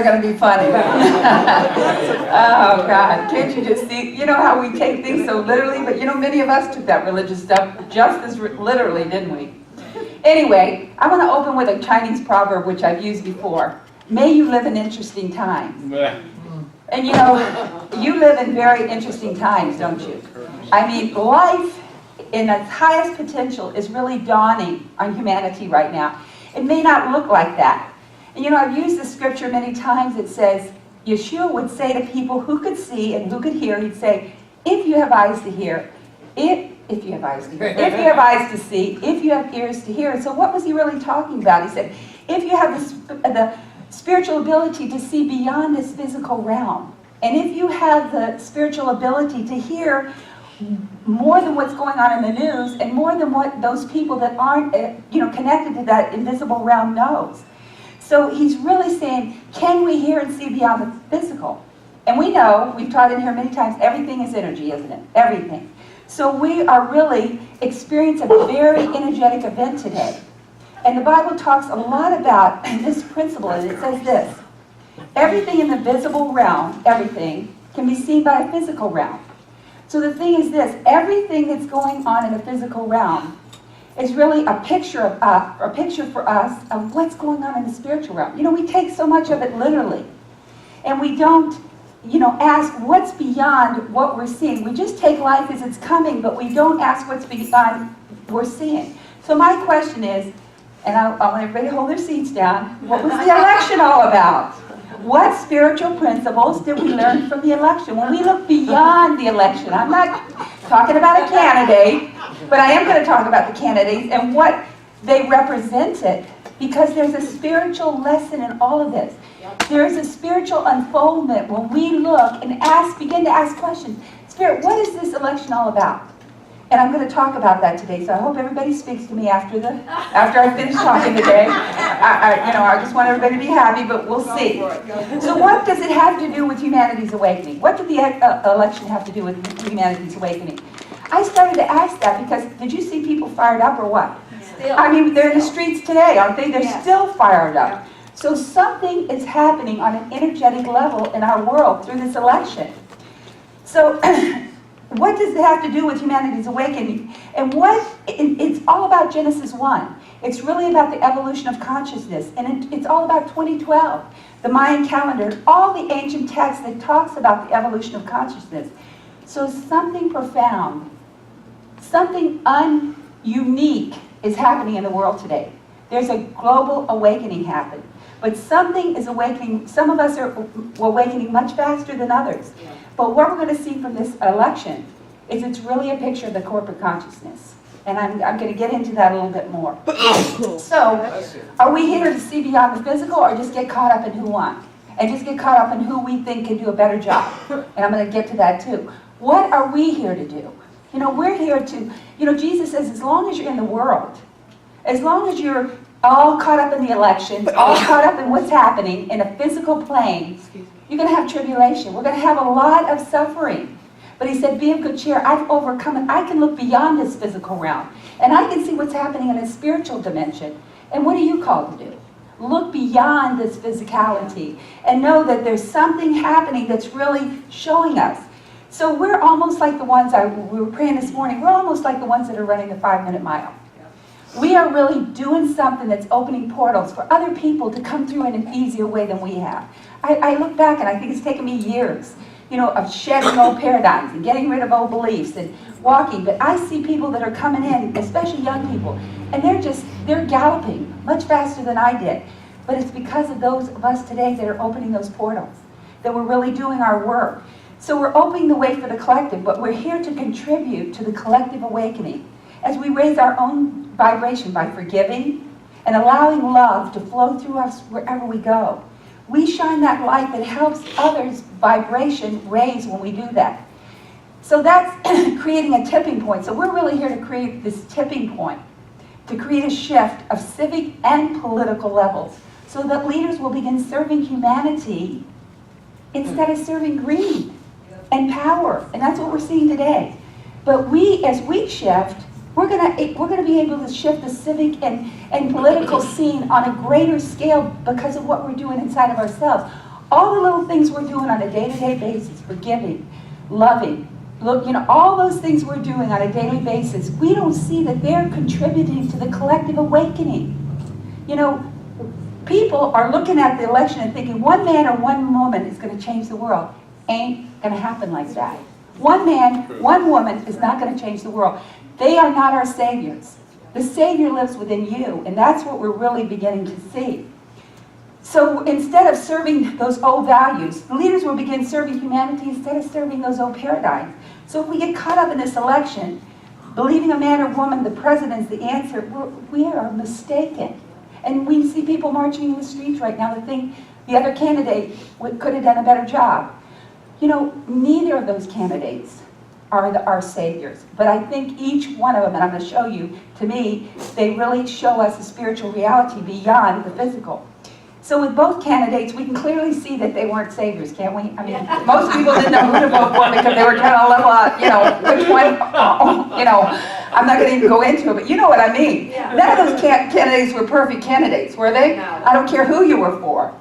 going to be funny. Oh, God. Can't you just see? You know how we take things so literally? But you know, many of us took that religious stuff just as literally, didn't we? Anyway, I want to open with a Chinese proverb, which I've used before. May you live in interesting times. And you know, you live in very interesting times, don't you? I mean, life in its highest potential is really dawning on humanity right now. It may not look like that. And you know, I've used this scripture many times. It says, Yeshua would say to people who could see and who could hear, he'd say, if you have eyes to hear, if you have eyes to hear, if you have eyes to see, if you have ears to hear. And so what was he really talking about? He said, if you have the spiritual ability to see beyond this physical realm, and if you have the spiritual ability to hear more than what's going on in the news, and more than what those people that aren't connected to that invisible realm knows. So he's really saying, can we hear and see beyond the physical? And we know, we've taught in here many times, everything is energy, isn't it? Everything. So we are really experiencing a very energetic event today. And the Bible talks a lot about this principle, and it says this: everything in the visible realm, everything, can be seen by a physical realm. So the thing is this: everything that's going on in the physical realm is really a picture for us of what's going on in the spiritual realm. You know, we take so much of it literally, and we don't, ask what's beyond what we're seeing. We just take life as it's coming, but we don't ask what's beyond we're seeing. So my question is, and I want everybody to hold their seats down, what was the election all about? What spiritual principles did we learn from the election? When we look beyond the election, I'm not talking about a candidate, but I am going to talk about the candidates and what they represented, because there's a spiritual lesson in all of this. There is a spiritual unfoldment when we look and begin to ask questions. Spirit, what is this election all about? And I'm going to talk about that today, so I hope everybody speaks to me after I finish talking today. I just want everybody to be happy, but we'll see. So what does it have to do with humanity's awakening? What did the election have to do with humanity's awakening? I started to ask that because, did you see people fired up or what? Still. I mean, they're in the streets today, aren't they? They're Yes. still fired up. So something is happening on an energetic level in our world through this election. So what does it have to do with humanity's awakening? And it's all about Genesis 1. It's really about the evolution of consciousness. And it's all about 2012, the Mayan calendar, all the ancient texts that talks about the evolution of consciousness. So something profound, something unique is happening in the world today. There's a global awakening happening. But something is awakening. Some of us are awakening much faster than others. But what we're going to see from this election is it's really a picture of the corporate consciousness. And I'm going to get into that a little bit more. So, are we here to see beyond the physical, or just get caught up in who won? And just get caught up in who we think can do a better job? And I'm going to get to that too. What are we here to do? We're here to, Jesus says, as long as you're in the world, as long as you're all caught up in the elections, all caught up in what's happening in a physical plane, you're going to have tribulation. We're going to have a lot of suffering. But he said, be of good cheer. I've overcome it. I can look beyond this physical realm. And I can see what's happening in a spiritual dimension. And what are you called to do? Look beyond this physicality and know that there's something happening that's really showing us. So we're almost like the ones, we were praying this morning, we're almost like the ones that are running the 5-minute mile. We are really doing something that's opening portals for other people to come through in an easier way than we have. I look back and I think it's taken me years, of shedding old paradigms and getting rid of old beliefs and walking. But I see people that are coming in, especially young people, and they're galloping much faster than I did. But it's because of those of us today that are opening those portals, that we're really doing our work. So we're opening the way for the collective, but we're here to contribute to the collective awakening as we raise our own vibration by forgiving and allowing love to flow through us wherever we go. We shine that light that helps others' vibration raise when we do that. So that's creating a tipping point. So we're really here to create this tipping point, to create a shift of civic and political levels so that leaders will begin serving humanity instead of serving greed and power. And that's what we're seeing today. But as we shift, we're going to be able to shift the civic and political scene on a greater scale because of what we're doing inside of ourselves. All the little things we're doing on a day-to-day basis, forgiving, loving, look, all those things we're doing on a daily basis, we don't see that they're contributing to the collective awakening. People are looking at the election and thinking one man or one woman is going to change the world. Ain't going to happen like that. One man, one woman is not going to change the world. They are not our saviors. The Savior lives within you, and that's what we're really beginning to see. So instead of serving those old values, the leaders will begin serving humanity instead of serving those old paradigms. So if we get caught up in this election, believing a man or woman, the president is the answer, we are mistaken. And we see people marching in the streets right now that think the other candidate could have done a better job. Neither of those candidates are our saviors. But I think each one of them, and I'm going to show you, to me, they really show us a spiritual reality beyond the physical. So with both candidates, we can clearly see that they weren't saviors, can't we? I mean, most people didn't know who to vote for because they were kind of level out, which one, I'm not going to even go into it, but you know what I mean. Yeah. None of those candidates were perfect candidates, were they? No. I don't care who you were for.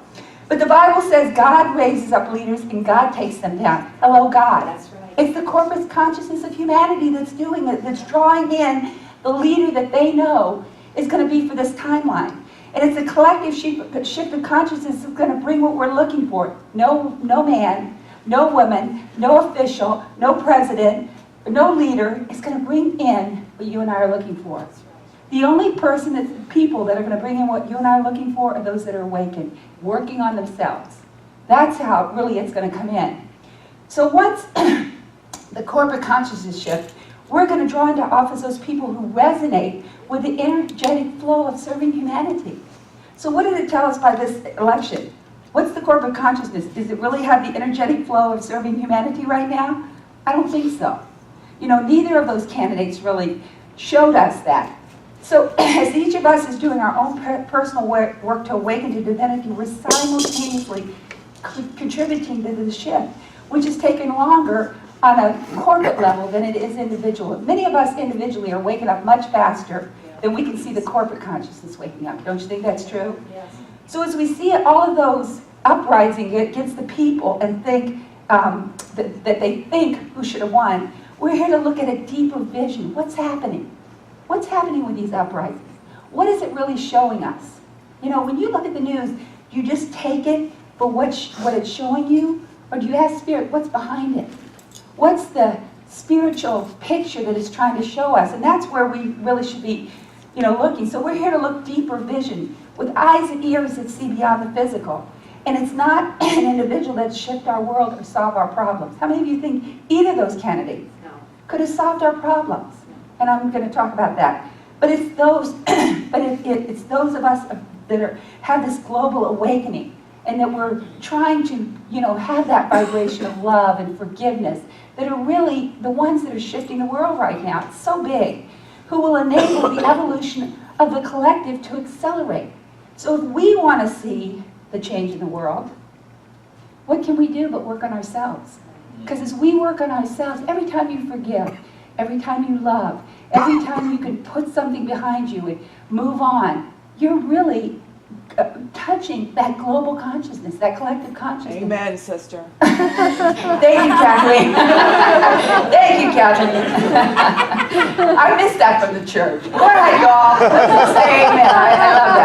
But the Bible says God raises up leaders and God takes them down. Hello, God. That's right. It's the corporate consciousness of humanity that's doing it, that's drawing in the leader that they know is going to be for this timeline. And it's a collective shift of consciousness that's going to bring what we're looking for. No man, no woman, no official, no president, no leader is going to bring in what you and I are looking for. The only people that are going to bring in what you and I are looking for are those that are awakened, working on themselves. That's how really it's going to come in. So once the corporate consciousness shift, we're going to draw into office those people who resonate with the energetic flow of serving humanity. So what did it tell us by this election? What's the corporate consciousness? Does it really have the energetic flow of serving humanity right now? I don't think so. Neither of those candidates really showed us that. So as each of us is doing our own personal work to awaken to divinity, we're simultaneously contributing to the shift, which is taking longer on a corporate level than it is individual. Many of us individually are waking up much faster than we can see the corporate consciousness waking up. Don't you think that's true? Yes. So as we see all of those uprising against the people and think that they think who should have won, we're here to look at a deeper vision. What's happening? What's happening with these uprisings? What is it really showing us? When you look at the news, do you just take it for what it's showing you? Or do you ask Spirit, what's behind it? What's the spiritual picture that it's trying to show us? And that's where we really should be, looking. So we're here to look deeper vision with eyes and ears that see beyond the physical. And it's not an individual that shift our world or solve our problems. How many of you think either of those candidates could have solved our problems? And I'm going to talk about that. But it's those, it's those of us that have this global awakening, and that we're trying to, have that vibration of love and forgiveness, that are really the ones that are shifting the world right now. It's so big. Who will enable the evolution of the collective to accelerate. So if we want to see the change in the world, what can we do but work on ourselves? Because as we work on ourselves, every time you forgive, every time you love, every time you can put something behind you and move on, you're really touching that global consciousness, that collective consciousness. Amen, sister. Thank you, Kathleen. Thank you, Kathleen. I missed that from the church. Go ahead, y'all. Say amen. I love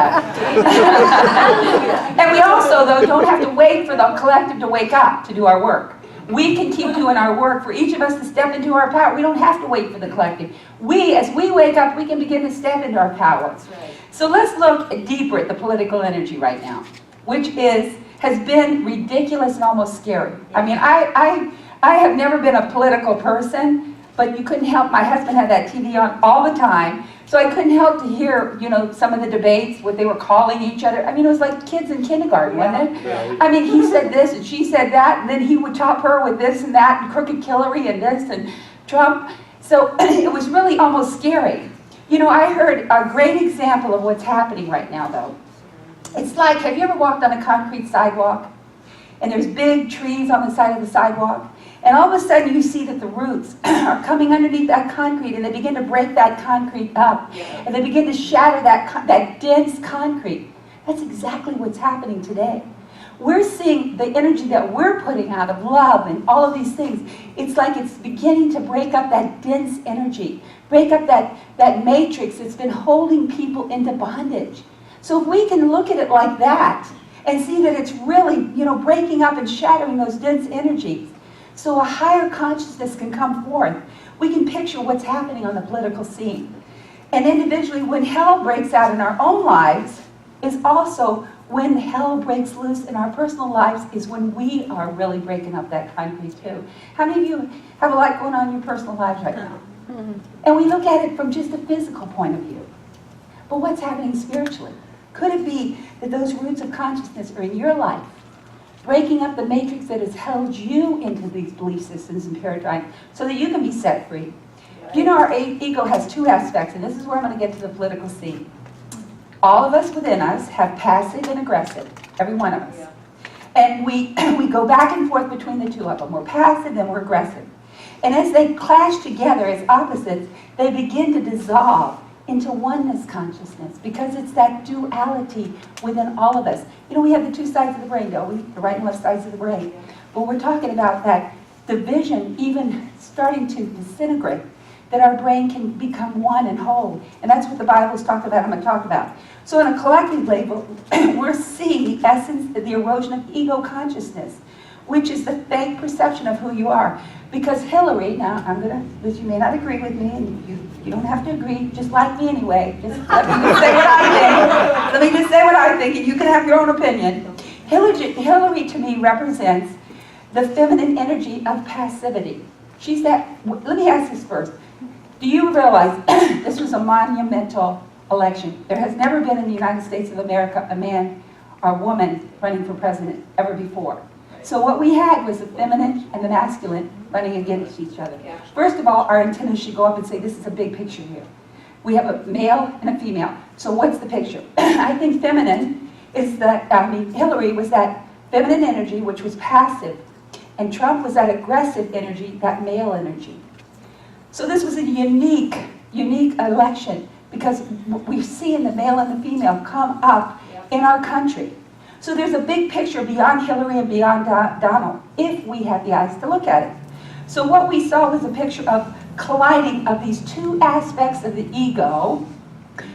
that. And we also, though, don't have to wait for the collective to wake up to do our work. We can keep doing our work. For each of us to step into our power, we don't have to wait for the collective. As we wake up, we can begin to step into our power. Right. So let's look deeper at the political energy right now, which has been ridiculous and almost scary. I mean, I have never been a political person, but you couldn't help. My husband had that TV on all the time, so I couldn't help to hear, some of the debates, what they were calling each other. I mean, it was like kids in kindergarten, wasn't it? Yeah. I mean, he said this and she said that, and then he would top her with this and that, and Crooked Hillary and this and Trump. So it was really almost scary. I heard a great example of what's happening right now, though. It's like, have you ever walked on a concrete sidewalk? And there's big trees on the side of the sidewalk? And all of a sudden you see that the roots are coming underneath that concrete, and they begin to break that concrete up. Yeah. And they begin to shatter that dense concrete. That's exactly what's happening today. we're seeing the energy that we're putting out of love and all of these things. It's like it's beginning to break up that dense energy, break up that matrix that's been holding people into bondage. So if we can look at it like that and see that it's really, breaking up and shattering those dense energies, so a higher consciousness can come forth, we can picture what's happening on the political scene. And individually, when hell breaks out in our own lives, is also when hell breaks loose in our personal lives, is when we are really breaking up that concrete too. How many of you have a lot going on in your personal lives right now? Mm-hmm. And we look at it from just a physical point of view. But what's happening spiritually? Could it be that those roots of consciousness are in your life, breaking up the matrix that has held you into these belief systems and paradigms so that you can be set free? You know, our ego has two aspects, and this is where I'm going to get to the political scene. All of us within us have passive and aggressive, every one of us. Yeah. And we go back and forth between the two of them. We're passive and we're aggressive. And as they clash together as opposites, they begin to dissolve into oneness consciousness, because it's that duality within all of us. You know, we have the two sides of the brain, don't we? The right and left sides of the brain. But we're talking about that division even starting to disintegrate, that our brain can become one and whole. And that's what the Bible's talking about, I'm going to talk about. So in a collective level, we're seeing the essence of the erosion of ego consciousness, which is the fake perception of who you are. Because Hillary, now you may not agree with me, and you don't have to agree, just like me anyway. Just let me just say what I think. Let me just say what I think, and you can have your own opinion. Hillary to me represents the feminine energy of passivity. She's that, let me ask this first. Do you realize this was a monumental election? There has never been in the United States of America a man or woman running for president ever before. So what we had was the feminine and the masculine running against each other. First of all, our antennas should go up and say, this is a big picture here. We have a male and a female. So what's the picture? I think feminine is Hillary was that feminine energy, which was passive, and Trump was that aggressive energy, that male energy. So this was a unique election, because we've seen the male and the female come up in our country. So there's a big picture beyond Hillary and beyond Donald, if we have the eyes to look at it. So what we saw was a picture of colliding of these two aspects of the ego.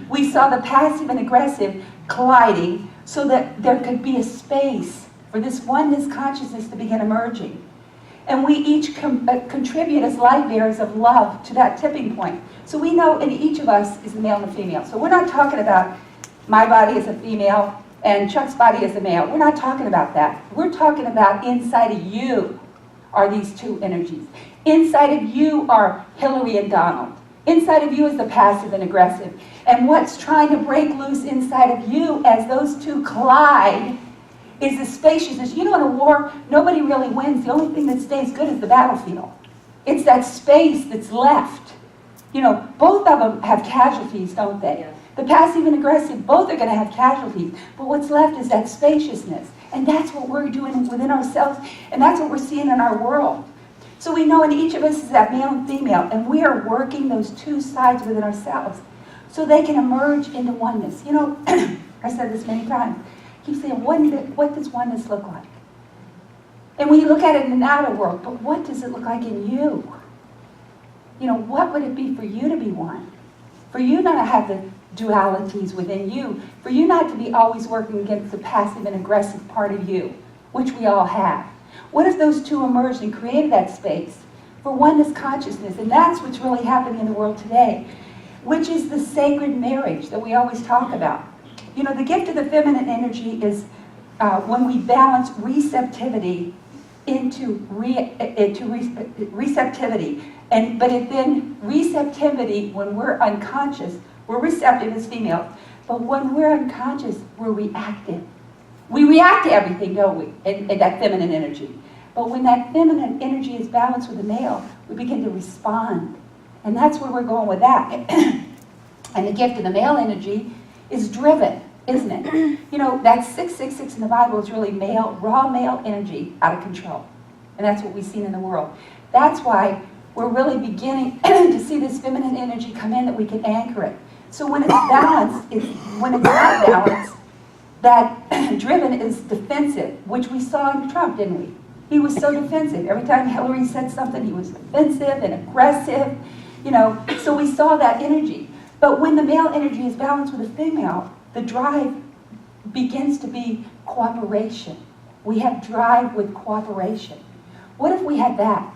We saw the passive and aggressive colliding so that there could be a space for this oneness consciousness to begin emerging. And we each contribute as light bearers of love to that tipping point. So we know in each of us is the male and the female. So we're not talking about my body as a female and Chuck's body as a male. We're not talking about that. We're talking about inside of you are these two energies. Inside of you are Hillary and Donald. Inside of you is the passive and aggressive. And what's trying to break loose inside of you as those two collide is the spaciousness. You know, in a war, nobody really wins. The only thing that stays good is the battlefield. It's that space that's left. You know, both of them have casualties, don't they? Yeah. The passive and aggressive, both are going to have casualties. But what's left is that spaciousness. And that's what we're doing within ourselves. And that's what we're seeing in our world. So we know in each of us is that male and female. And we are working those two sides within ourselves so they can emerge into oneness. You know, I said this many times. I keep saying, what does oneness look like? And when you look at it in the outer world, but what does it look like in you? You know, what would it be for you to be one? For you not to have the dualities within you. For you not to be always working against the passive and aggressive part of you, which we all have. What if those two emerged and created that space for oneness consciousness? And that's what's really happening in the world today, which is the sacred marriage that we always talk about. You know, the gift of the feminine energy is when we balance receptivity into receptivity. But then receptivity, when we're unconscious, we're receptive as females. But when we're unconscious, we're reactive. We react to everything, don't we, in that feminine energy. But when that feminine energy is balanced with the male, we begin to respond. And that's where we're going with that. And the gift of the male energy is driven, isn't it? You know, that 666 in the Bible is really male, raw male energy out of control. And that's what we've seen in the world. That's why we're really beginning to see this feminine energy come in, that we can anchor it. So when it's balanced, when it's not balanced, that driven is defensive, which we saw in Trump, didn't we? He was so defensive. Every time Hillary said something, he was defensive and aggressive, so we saw that energy. But when the male energy is balanced with the female, the drive begins to be cooperation. We have drive with cooperation. What if we had that?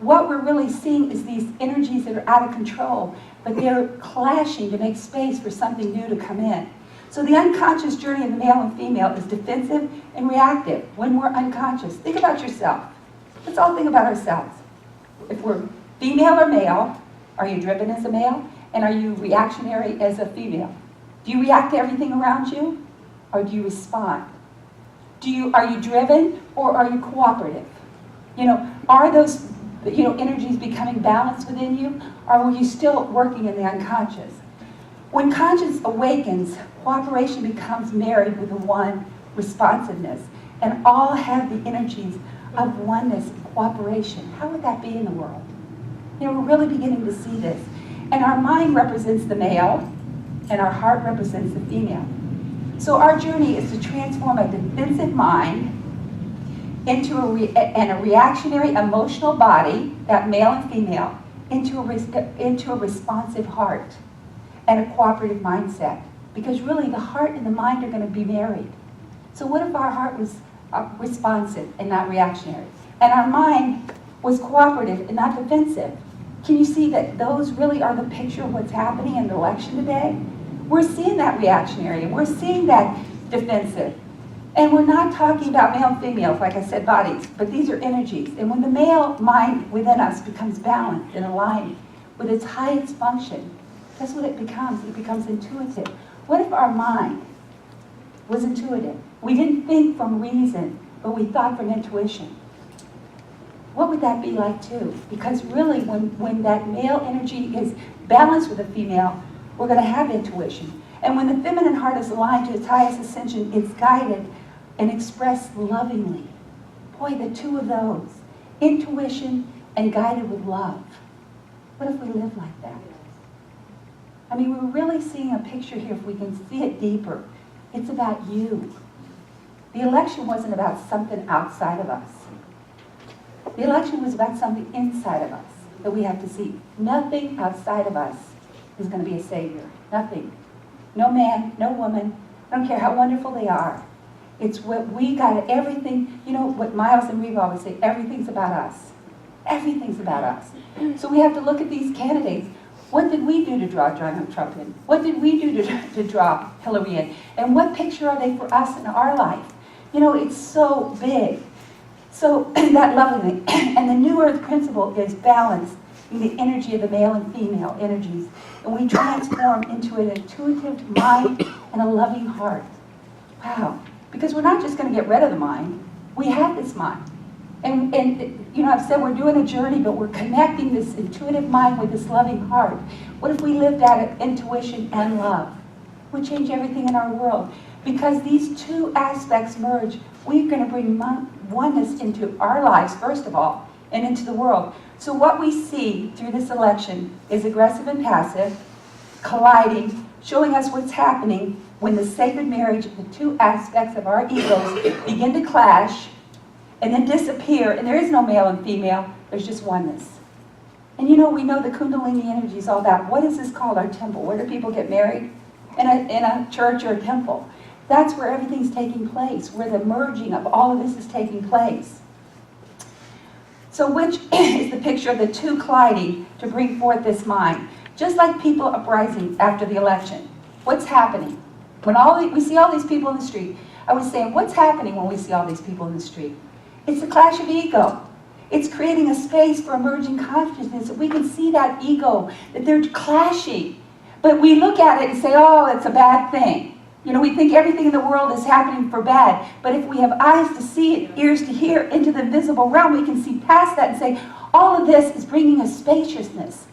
What we're really seeing is these energies that are out of control, but they're clashing to make space for something new to come in. So the unconscious journey of the male and female is defensive and reactive when we're unconscious. Think about yourself. Let's all think about ourselves. If we're female or male, are you driven as a male? And are you reactionary as a female? Do you react to everything around you? Or do you respond? Are you driven or are you cooperative? Are those energies becoming balanced within you? Or are you still working in the unconscious? When conscience awakens, cooperation becomes married with the one responsiveness, and all have the energies of oneness and cooperation. How would that be in the world? We're really beginning to see this. And our mind represents the male, and our heart represents the female. So our journey is to transform a defensive mind into a reactionary emotional body, that male and female, into a responsive heart and a cooperative mindset. Because really the heart and the mind are going to be married. So what if our heart was responsive and not reactionary? And our mind was cooperative and not defensive? Can you see that those really are the picture of what's happening in the election today? We're seeing that reactionary, we're seeing that defensive. And we're not talking about male and female, like I said, bodies, but these are energies. And when the male mind within us becomes balanced and aligned with its highest function, guess what it becomes? It becomes intuitive. What if our mind was intuitive? We didn't think from reason, but we thought from intuition. What would that be like too? Because really, when that male energy is balanced with the female, we're going to have intuition. And when the feminine heart is aligned to its highest ascension, it's guided and expressed lovingly. Boy, the two of those, intuition and guided with love. What if we live like that? We're really seeing a picture here, if we can see it deeper. It's about you. The election wasn't about something outside of us. The election was about something inside of us that we have to see. Nothing outside of us is going to be a savior. Nothing. No man, no woman. I don't care how wonderful they are. It's what we got, everything. What Miles and Reva always say, everything's about us. Everything's about us. So we have to look at these candidates. What did we do to draw Donald Trump in? What did we do to draw Hillary in? And what picture are they for us in our life? It's so big. So that lovingly. And the New Earth principle is balance in the energy of the male and female energies. And we transform into an intuitive mind and a loving heart. Wow. Because we're not just going to get rid of the mind. We have this mind. And I've said we're doing a journey, but we're connecting this intuitive mind with this loving heart. What if we lived out of intuition and love? It would change everything in our world. Because these two aspects merge, we're going to bring oneness into our lives, first of all, and into the world. So what we see through this election is aggressive and passive, colliding, showing us what's happening when the sacred marriage of the two aspects of our egos begin to clash and then disappear, and there is no male and female, there's just oneness. And we know the Kundalini energy is all about, what is this called, our temple? Where do people get married? In a church or a temple. That's where everything's taking place, where the merging of all of this is taking place. So which is the picture of the two colliding to bring forth this mind? Just like people uprising after the election. What's happening? When we see all these people in the street, I was saying, what's happening when we see all these people in the street? It's a clash of ego. It's creating a space for emerging consciousness. We can see that ego, that they're clashing. But we look at it and say, oh, it's a bad thing. We think everything in the world is happening for bad. But if we have eyes to see it, ears to hear, into the visible realm, we can see past that and say, all of this is bringing a spaciousness.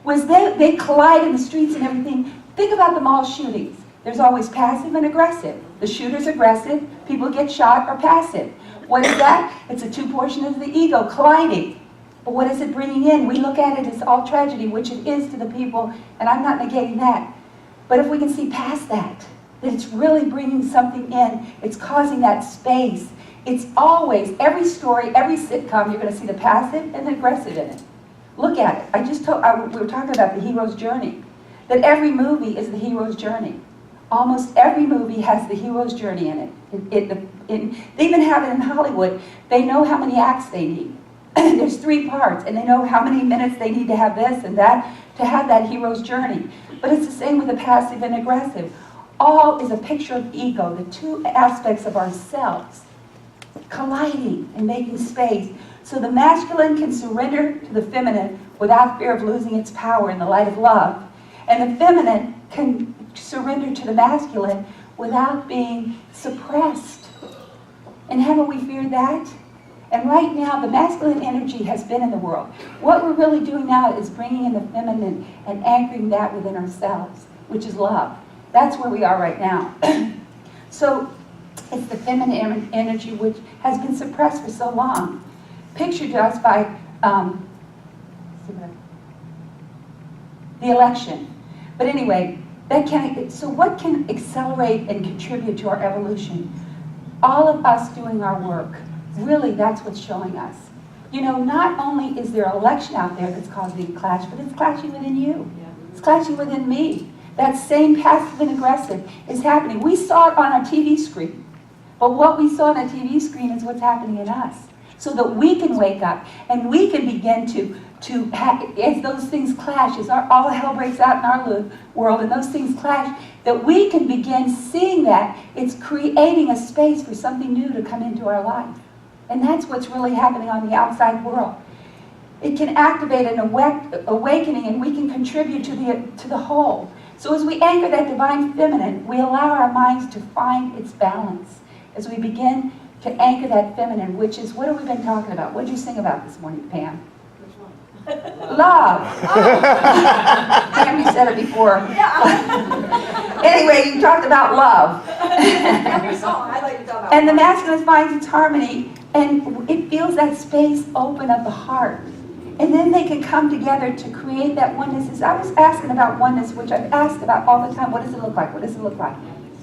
Was they collide in the streets and everything. Think about the mall shootings. There's always passive and aggressive. The shooter's aggressive, people get shot or passive. What is that? It's a two portion of the ego colliding. But what is it bringing in? We look at it as all tragedy, which it is to the people, and I'm not negating that. But if we can see past that, that it's really bringing something in. It's causing that space. It's always, every story, every sitcom, you're going to see the passive and the aggressive in it. Look at it. We were talking about the hero's journey. That every movie is the hero's journey. Almost every movie has the hero's journey in it. They even have it in Hollywood. They know how many acts they need. There's 3 parts, and they know how many minutes they need to have this and that to have that hero's journey. But it's the same with the passive and aggressive. All is a picture of ego, the 2 aspects of ourselves colliding and making space. So the masculine can surrender to the feminine without fear of losing its power in the light of love. And the feminine can surrender to the masculine without being suppressed. And haven't we feared that? And right now, the masculine energy has been in the world. What we're really doing now is bringing in the feminine and anchoring that within ourselves, which is love. That's where we are right now. So it's the feminine energy which has been suppressed for so long. Pictured to us by the election. But anyway, so what can accelerate and contribute to our evolution? All of us doing our work. Really, that's what's showing us. You know, not only is there an election out there that's causing a clash, but it's clashing within you. It's clashing within me. That same passive and aggressive is happening. We saw it on our TV screen. But what we saw on our TV screen is what's happening in us. So that we can wake up and we can begin as those things clash, as all hell breaks out in our world and those things clash, that we can begin seeing that it's creating a space for something new to come into our life. And that's what's really happening on the outside world. It can activate an awakening, and we can contribute to the whole. So as we anchor that divine feminine, we allow our minds to find its balance. As we begin to anchor that feminine, which is, what have we been talking about? What did you sing about this morning, Pam? Which one? Love. Pam, you said it before. Anyway, you talked about love. Every song, I like to talk about And the love. masculine finds its harmony, and it feels that space open of the heart. And then they can come together to create that oneness. As I was asking about oneness, which I've asked about all the time, what does it look like? What does it look like?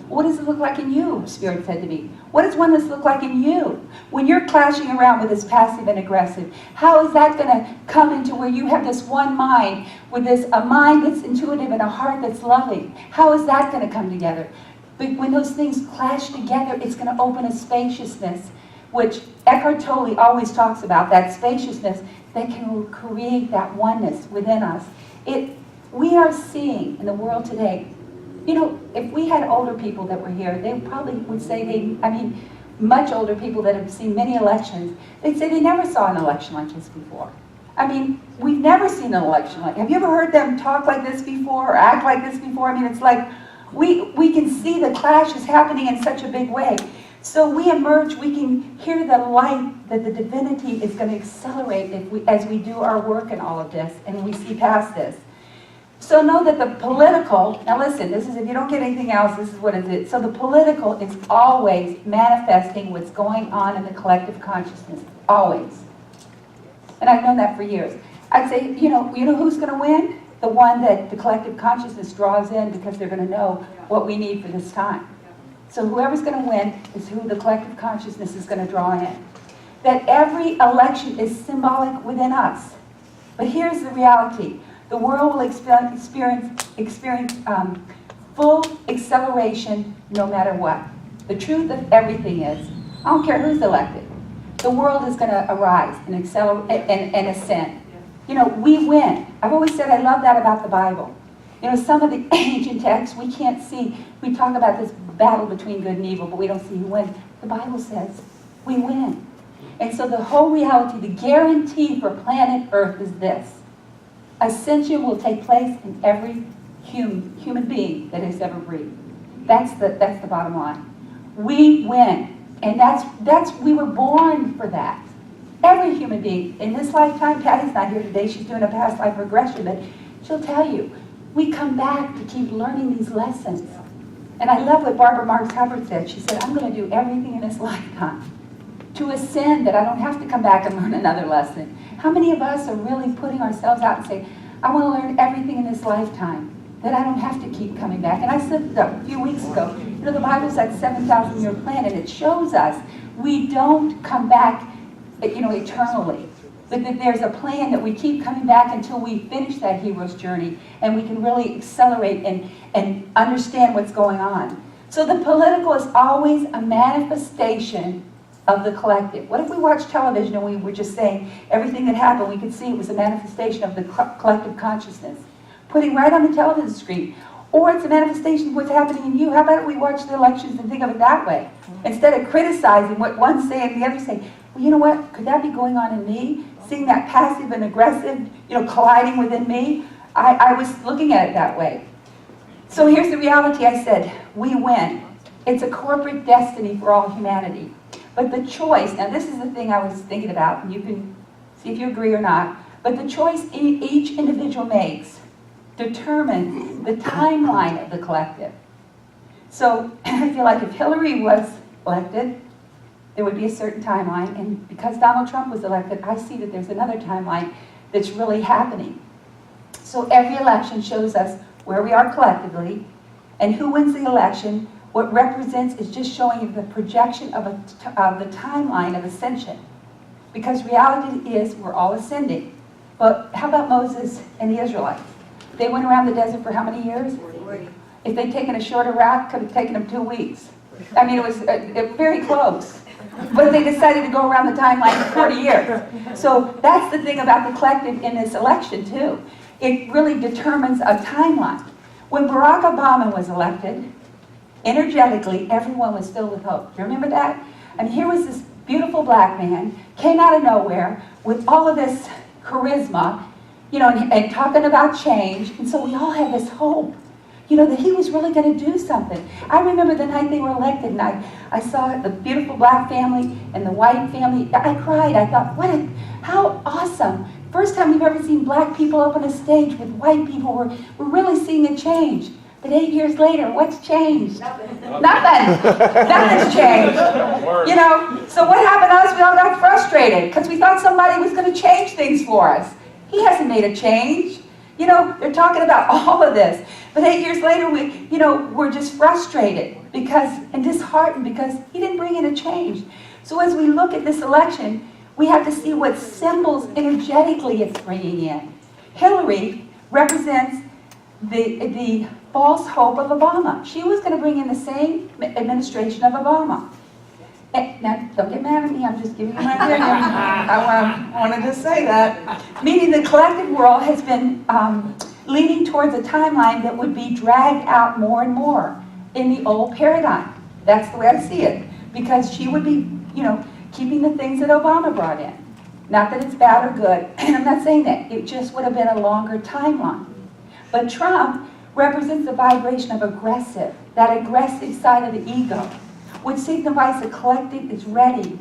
What does it look like in you? Spirit said to me. What does oneness look like in you? When you're clashing around with this passive and aggressive, how is that going to come into where you have this one mind, with a mind that's intuitive and a heart that's loving? How is that going to come together? But when those things clash together, it's going to open a spaciousness, which Eckhart Tolle always talks about, that spaciousness that can create that oneness within us. We are seeing in the world today, you know, if we had older people that were here, they probably would say much older people that have seen many elections, they'd say they never saw an election like this before. I mean, we've never seen an election like, have you ever heard them talk like this before or act like this before? I mean, it's like, we can see the clash is happening in such a big way. So we emerge, we can hear the light that the divinity is going to accelerate as we do our work in all of this and we see past this. So know that the political, now listen, this is, if you don't get anything else, this is what it is. So the political is always manifesting what's going on in the collective consciousness, always. And I've known that for years. I'd say, you know who's going to win? The one that the collective consciousness draws in, because they're going to know what we need for this time. So whoever's going to win is who the collective consciousness is going to draw in. That every election is symbolic within us. But here's the reality. The world will experience full acceleration no matter what. The truth of everything is, I don't care who's elected, the world is going to arise and accelerate and ascend. You know, we win. I've always said I love that about the Bible. You know, some of the ancient texts we can't see. We talk about this battle between good and evil, but we don't see who wins. The Bible says we win. And so the whole reality, the guarantee for planet Earth is this. Ascension will take place in every human being that has ever breathed. That's the bottom line. We win. And that's we were born for that. Every human being. In this lifetime, Patty's not here today. She's doing a past life regression, but she'll tell you, we come back to keep learning these lessons. And I love what Barbara Marx Hubbard said. She said, I'm going to do everything in this lifetime to ascend that I don't have to come back and learn another lesson. How many of us are really putting ourselves out and saying, I want to learn everything in this lifetime, that I don't have to keep coming back? And I said a few weeks ago, You know, the Bible's that 7,000-year plan, and it shows us we don't come back, eternally. But that there's a plan that we keep coming back until we finish that hero's journey, and we can really accelerate and understand what's going on. So the political is always a manifestation of the collective. What if we watched television and we were just saying everything that happened, we could see it was a manifestation of the collective consciousness, putting right on the television screen. Or it's a manifestation of what's happening in you. How about we watch the elections and think of it that way? Instead of criticizing what one's saying and the other saying, well, you know what, could that be going on in me? Seeing that passive and aggressive, colliding within me, I was looking at it that way. So here's the reality. I said, we win. It's a corporate destiny for all humanity. But the choice, now this is the thing I was thinking about, and you can see if you agree or not, but the choice each individual makes determines the timeline of the collective. So I feel like if Hillary was elected, there would be a certain timeline, and because Donald Trump was elected, I see that there's another timeline that's really happening. So every election shows us where we are collectively, and who wins the election. What represents is just showing you the projection of the timeline of ascension. Because reality is we're all ascending. But how about Moses and the Israelites? They went around the desert for how many years? 40. If they'd taken a shorter route, could have taken them 2 weeks. I mean, it was very close. But they decided to go around the timeline for 40 years. So that's the thing about the collective in this election, too. It really determines a timeline. When Barack Obama was elected, energetically, everyone was filled with hope. Do you remember that? And here was this beautiful black man, came out of nowhere with all of this charisma, and talking about change. And so we all had this hope, that he was really going to do something. I remember the night they were elected, and I saw the beautiful black family and the white family. I cried. I thought, how awesome. First time we've ever seen black people up on a stage with white people. We're really seeing a change. But 8 years later, what's changed? Nothing. Nothing's changed. So what happened to us? We all got frustrated because we thought somebody was going to change things for us. He hasn't made a change. They're talking about all of this. But 8 years later, we're just frustrated and disheartened because he didn't bring in a change. So as we look at this election, we have to see what symbols energetically it's bringing in. Hillary represents the false hope of Obama. She was going to bring in the same administration of Obama. Now, don't get mad at me, I'm just giving you my opinion. I want to just say that. Meaning the collective world has been leaning towards a timeline that would be dragged out more and more in the old paradigm. That's the way I see it. Because she would be, keeping the things that Obama brought in. Not that it's bad or good, and I'm not saying that. It just would have been a longer timeline. But Trump represents the vibration of aggressive, that aggressive side of the ego, which signifies the collective is ready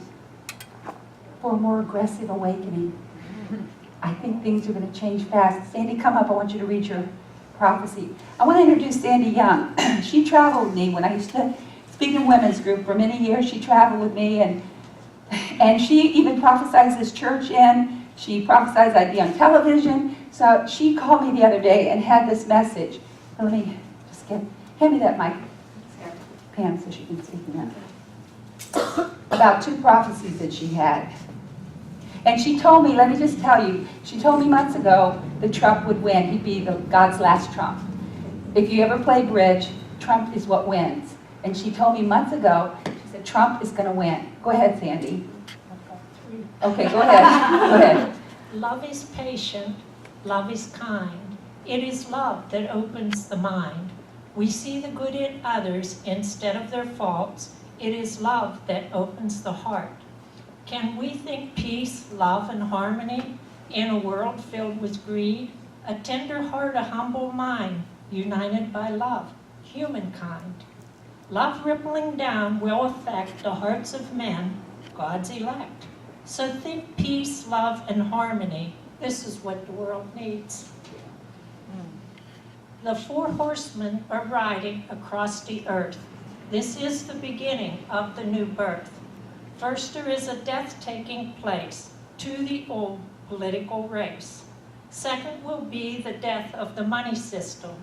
for a more aggressive awakening. I think things are going to change fast. Sandy, come up. I want you to read your prophecy. I want to introduce Sandy Young. She traveled with me when I used to speak in women's group for many years. She traveled with me, and she even prophesied this church in. She prophesied I'd be on television. So she called me the other day and had this message. Let me just hand me that mic, Pam, so she can speak in that. About 2 prophecies that she had. And she told me, let me just tell you, she told me months ago that Trump would win. He'd be God's last Trump. If you ever play bridge, Trump is what wins. And she told me months ago, she said, Trump is going to win. Go ahead, Sandy. Okay, go ahead. Go ahead. Love is patient. Love is kind. It is love that opens the mind. We see the good in others instead of their faults. It is love that opens the heart. Can we think peace, love, and harmony in a world filled with greed? A tender heart, a humble mind, united by love, humankind. Love rippling down will affect the hearts of men, God's elect. So think peace, love, and harmony. This is what the world needs. The 4 horsemen are riding across the earth. This is the beginning of the new birth. First, there is a death taking place to the old political race. Second will be the death of the money system.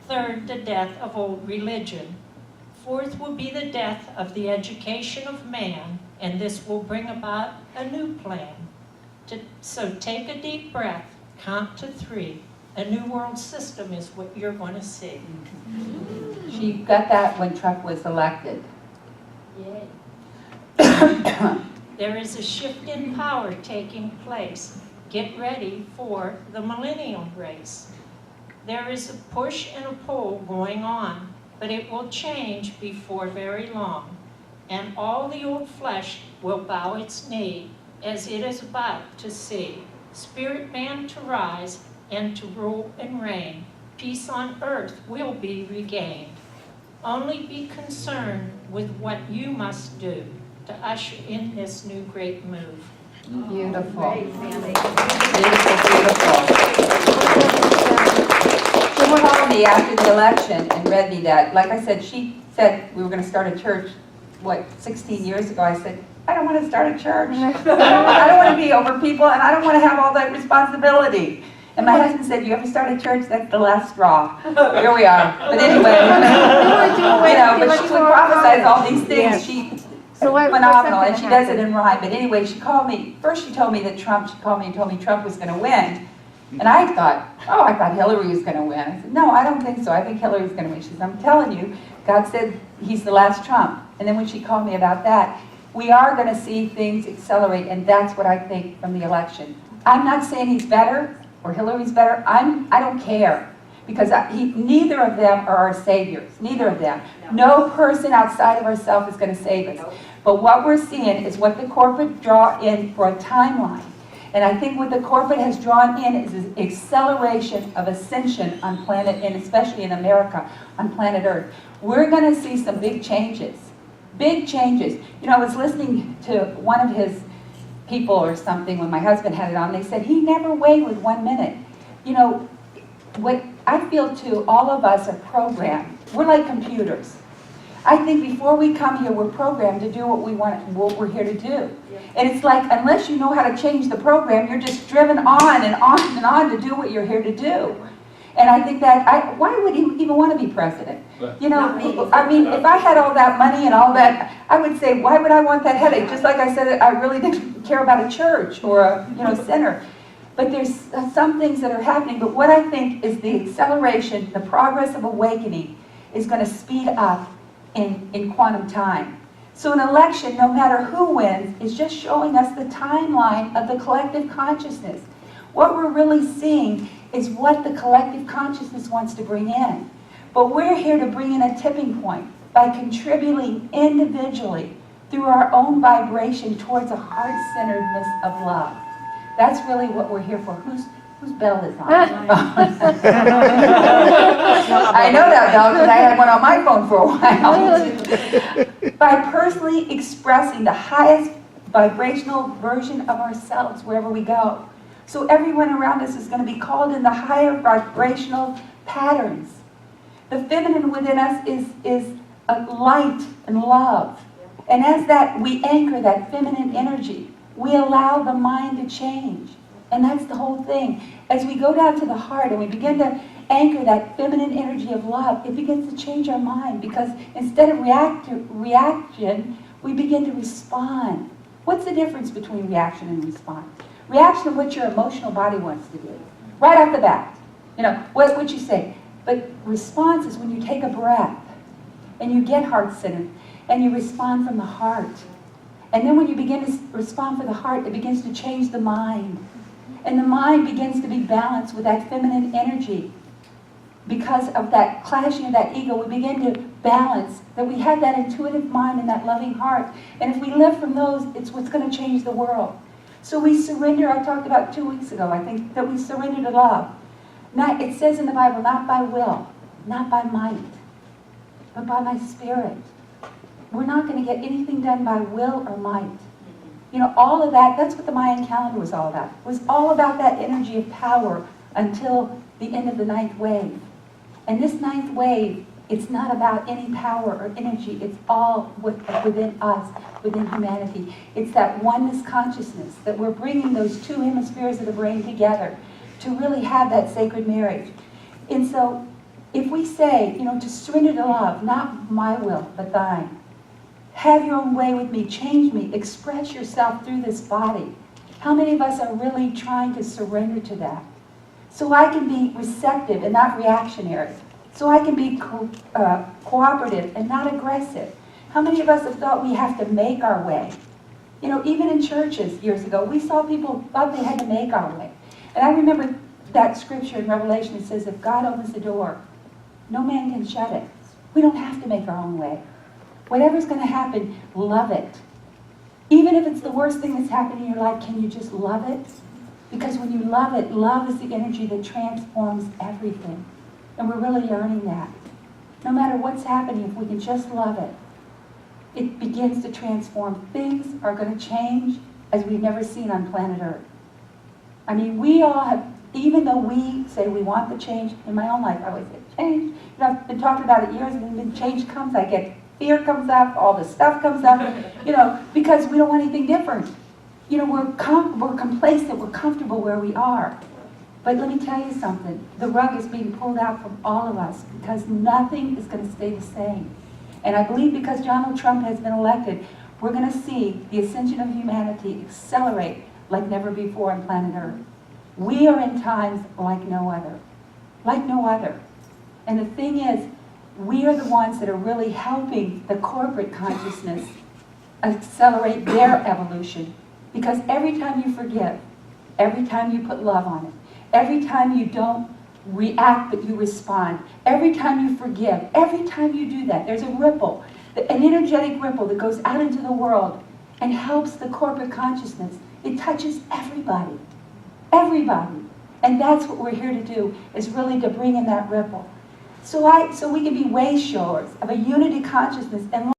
Third, the death of old religion. Fourth will be the death of the education of man, and this will bring about a new plan. So take a deep breath, count to 3. A new world system is what you're going to see. She got that when Trump was elected. Yay. There is a shift in power taking place. Get ready for the millennial race. There is a push and a pull going on, but it will change before very long. And all the old flesh will bow its knee as it is about to see spirit man to rise and to rule and reign. Peace on earth will be regained. Only be concerned with what you must do to usher in this new great move. Beautiful. Great, Sandy. She called me after the election and read me that. Like I said, she said we were going to start a church, 16 years ago. I said, I don't want to start a church. I don't want to be over people, and I don't want to have all that responsibility. And my husband said, you ever start a church? That's the last straw. Here we are. But anyway, but she prophesies all these things. She's phenomenal, and she does it in rhyme. But anyway, she called me. First she told me that she called me and told me Trump was going to win. And I thought Hillary was going to win. I said, no, I don't think so. I think Hillary's going to win. She said, I'm telling you, God said he's the last Trump. And then when she called me about that, we are going to see things accelerate, and that's what I think from the election. I'm not saying he's better or Hillary's better. I don't care, because neither of them are our saviors. Neither of them. No person outside of ourselves is going to save us. But what we're seeing is what the corporate draw in for a timeline. And I think what the corporate has drawn in is an acceleration of ascension on planet, and especially in America, on planet Earth. We're going to see some big changes. Big changes. I was listening to one of his people or something when my husband had it on. They said he never wavered 1 minute. What I feel too, all of us are programmed. We're like computers. I think before we come here, we're programmed to do what we want, what we're here to do. And it's like, unless you know how to change the program, you're just driven on and on and on to do what you're here to do. And I think that, why would he even want to be president? I mean, if I had all that money and all that, I would say, why would I want that headache? Just like I said, I really didn't care about a church or a center. But there's some things that are happening. But what I think is the acceleration, the progress of awakening is going to speed up in quantum time. So an election, no matter who wins, is just showing us the timeline of the collective consciousness. What we're really seeing is what the collective consciousness wants to bring in. But we're here to bring in a tipping point by contributing individually through our own vibration towards a heart-centeredness of love. That's really what we're here for. Whose bell is on? I know that bell because I had one on my phone for a while. By personally expressing the highest vibrational version of ourselves wherever we go. So everyone around us is going to be called in the higher vibrational patterns. The feminine within us is a light and love. And as that we anchor that feminine energy, we allow the mind to change. And that's the whole thing. As we go down to the heart and we begin to anchor that feminine energy of love, it begins to change our mind, because instead of reaction, we begin to respond. What's the difference between reaction and response? Reaction of what your emotional body wants to do. Right off the bat. What would you say? But response is when you take a breath and you get heart-centered and you respond from the heart. And then when you begin to respond from the heart, it begins to change the mind. And the mind begins to be balanced with that feminine energy. Because of that clashing of that ego, we begin to balance, that we have that intuitive mind and that loving heart. And if we live from those, it's what's going to change the world. So we surrender, I talked about 2 weeks ago, I think, that we surrender to love. It says in the Bible, not by will, not by might, but by my spirit. We're not going to get anything done by will or might. All of that, that's what the Mayan calendar was all about. It was all about that energy of power until the end of the 9th wave. And this 9th wave, it's not about any power or energy. It's all within us, within humanity. It's that oneness consciousness, that we're bringing those 2 hemispheres of the brain together to really have that sacred marriage. And so if we say, to surrender to love, not my will, but thine. Have your own way with me, change me, express yourself through this body. How many of us are really trying to surrender to that? So I can be receptive and not reactionary. So I can be cooperative and not aggressive. How many of us have thought we have to make our way? Even in churches years ago, we saw people thought they had to make our way. And I remember that scripture in Revelation that says, if God opens the door, no man can shut it. We don't have to make our own way. Whatever's going to happen, love it. Even if it's the worst thing that's happened in your life, can you just love it? Because when you love it, love is the energy that transforms everything. And we're really learning that. No matter what's happening, if we can just love it, it begins to transform. Things are going to change as we've never seen on planet Earth. I mean, we all have, even though we say we want the change, in my own life I always say, change. I've been talking about it years, and when change comes, I get fear comes up, all this stuff comes up, because we don't want anything different. We're complacent, we're comfortable where we are. But let me tell you something, the rug is being pulled out from all of us because nothing is going to stay the same. And I believe because Donald Trump has been elected, we're going to see the ascension of humanity accelerate like never before on planet Earth. We are in times like no other. Like no other. And the thing is, we are the ones that are really helping the corporate consciousness accelerate their evolution. Because every time you forgive, every time you put love on it, every time you don't react but you respond, every time you forgive, every time you do that, there's a ripple, an energetic ripple that goes out into the world and helps the corporate consciousness. It touches everybody. Everybody. And that's what we're here to do, is really to bring in that ripple. So we can be way showers of a unity consciousness and